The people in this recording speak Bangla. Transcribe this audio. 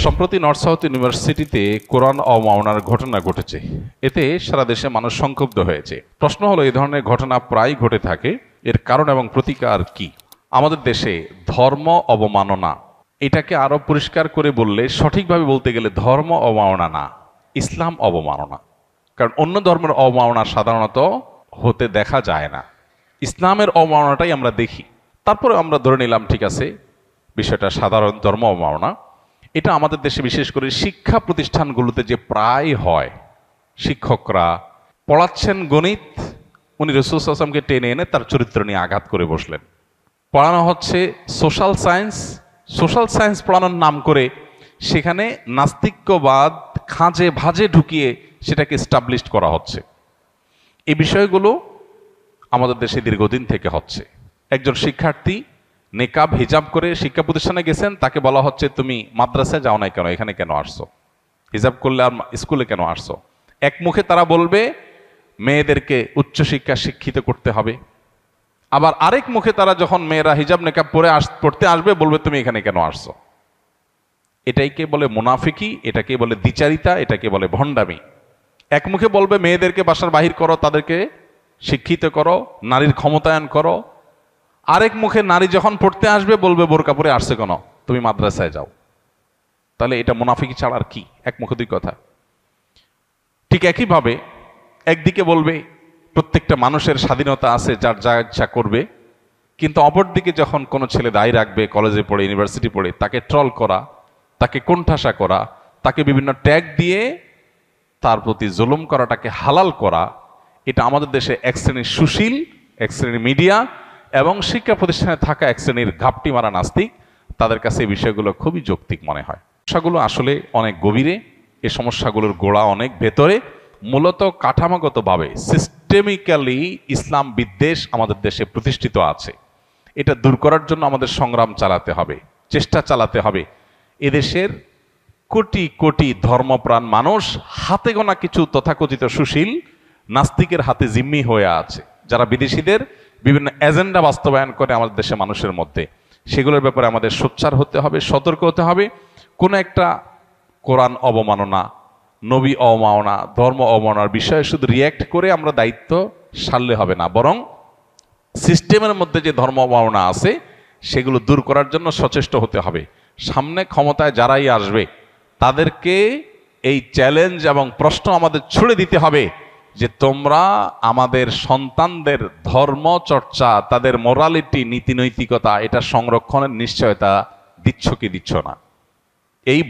সম্প্রতি নর্থ সাউথ ইউনিভার্সিটিতে কোরআন অবমাননার ঘটনা ঘটেছে। এতে সারা দেশে মানুষ সংক্ষুব্ধ হয়েছে। প্রশ্ন হলো, এই ধরনের ঘটনা প্রায় ঘটে থাকে, এর কারণ এবং প্রতিকার কি? আমাদের দেশে ধর্ম অবমাননা এটাকে আরো পরিষ্কার করে বললে, সঠিকভাবে বলতে গেলে ধর্ম অবমাননা না, ইসলাম অবমাননা। কারণ অন্য ধর্মের অবমাননা সাধারণত হতে দেখা যায় না, ইসলামের অবমাননাটাই আমরা দেখি। তারপরে আমরা ধরে নিলাম ঠিক আছে, বিষয়টা সাধারণ ধর্ম অবমাননা। এটা আমাদের দেশে বিশেষ করে শিক্ষা প্রতিষ্ঠানগুলোতে যে প্রায় হয়, শিক্ষকরা পড়াচ্ছেন গণিত, উনি রাসূল সাল্লাল্লাহু আলাইহি ওয়াসাল্লামকে টেনে এনে তার চরিত্র নিয়ে আঘাত করে বসলেন। পড়ানো হচ্ছে সোশ্যাল সায়েন্স পড়ানোর নাম করে সেখানে নাস্তিক্যবাদ খাঁজে ভাজে ঢুকিয়ে সেটাকে এস্টাবলিশড করা হচ্ছে। এই বিষয়গুলো আমাদের দেশে দীর্ঘদিন থেকে হচ্ছে। একজন শিক্ষার্থী নেকাব হিজাব করে শিক্ষা প্রতিষ্ঠানে গেছেন, তাকে বলা হচ্ছে তুমি মাদ্রাসায় যাও নাই কেন, এখানে কেন আসছো? হিজাব করলে আর স্কুলে কেন আসছো? এক মুখে তারা বলবে মেয়েদেরকে উচ্চশিক্ষা শিক্ষিত করতে হবে, আবার আরেক মুখে তারা যখন মেয়েরা হিজাব নেকাব পরে পড়তে আসবে বলবে তুমি এখানে কেন আসছো। এটাইকে বলে মুনাফিকি, এটাকে বলে দ্বিচারিতা, এটাকে বলে ভণ্ডামি। এক মুখে বলবে মেয়েদেরকে বাসার বাহির করো, তাদেরকে শিক্ষিত করো, নারীর ক্ষমতায়ন করো, আরেক মুখে নারী যখন পড়তে আসবে বলবে বোরকা পরে আসছে কেন, তুমি মাদ্রাসায় যাও। তাহলে এটা মুনাফিকি ছাড়া আর কি? এক মুখে দুই কথা। ঠিক একইভাবে একদিকে বলবে প্রত্যেকটা মানুষের স্বাধীনতা আছে, যার যা ইচ্ছা করবে, কিন্তু অপরদিকে যখন কোনো ছেলে দায় রাখবে, কলেজে পড়ে ইউনিভার্সিটি পড়ে, তাকে ট্রল করা, তাকে কোণঠাসা করা, তাকে বিভিন্ন ট্যাগ দিয়ে তার প্রতি জুলুম করাটাকে হালাল করা, এটা আমাদের দেশে এক শ্রেণীর সুশীল, এক শ্রেণীর মিডিয়া এবং শিক্ষা প্রতিষ্ঠানে থাকা এক শ্রেণীর ঘাপটি মারা নাস্তিক, তাদের কাছে এই বিষয়গুলো খুবই যৌক্তিক মনে হয়। সমস্যাগুলো আসলে অনেক গভীরে, এই সমস্যাগুলোর গোড়া অনেক ভেতরে। মূলত কাঠামোগতভাবে সিস্টেমিক্যালি ইসলাম বিদ্বেষ আমাদের দেশে প্রতিষ্ঠিত আছে। এটা দূর করার জন্য আমাদের সংগ্রাম চালাতে হবে, চেষ্টা চালাতে হবে। এদেশের কোটি কোটি ধর্মপ্রাণ মানুষ হাতে গোনা কিছু তথাকথিত সুশীল নাস্তিকের হাতে জিম্মি হয়ে আছে, যারা বিদেশিদের বিভিন্ন এজেন্ডা বাস্তবায়ন করে আমাদের দেশের মানুষের মধ্যে। সেগুলোর ব্যাপারে আমাদের সোচ্চার হতে হবে, সতর্ক হতে হবে। কোনো একটা কোরআন অবমাননা, নবী অবমাননা, ধর্ম অবমাননার বিষয়ে শুধু রিয়্যাক্ট করে আমরা দায়িত্ব সারলে হবে না, বরং সিস্টেমের মধ্যে যে ধর্ম অবমাননা আছে সেগুলো দূর করার জন্য সচেষ্ট হতে হবে। সামনে ক্ষমতায় যারাই আসবে তাদেরকে এই চ্যালেঞ্জ এবং প্রশ্ন আমাদের ছুড়ে দিতে হবে যে তোমরা আমাদের সন্তানদের ধর্ম চর্চা, তাদের মোরালিটি, নীতি নৈতিকতা, এটা সংরক্ষণের নিশ্চয়তা দিচ্ছ কি দিচ্ছ না। এই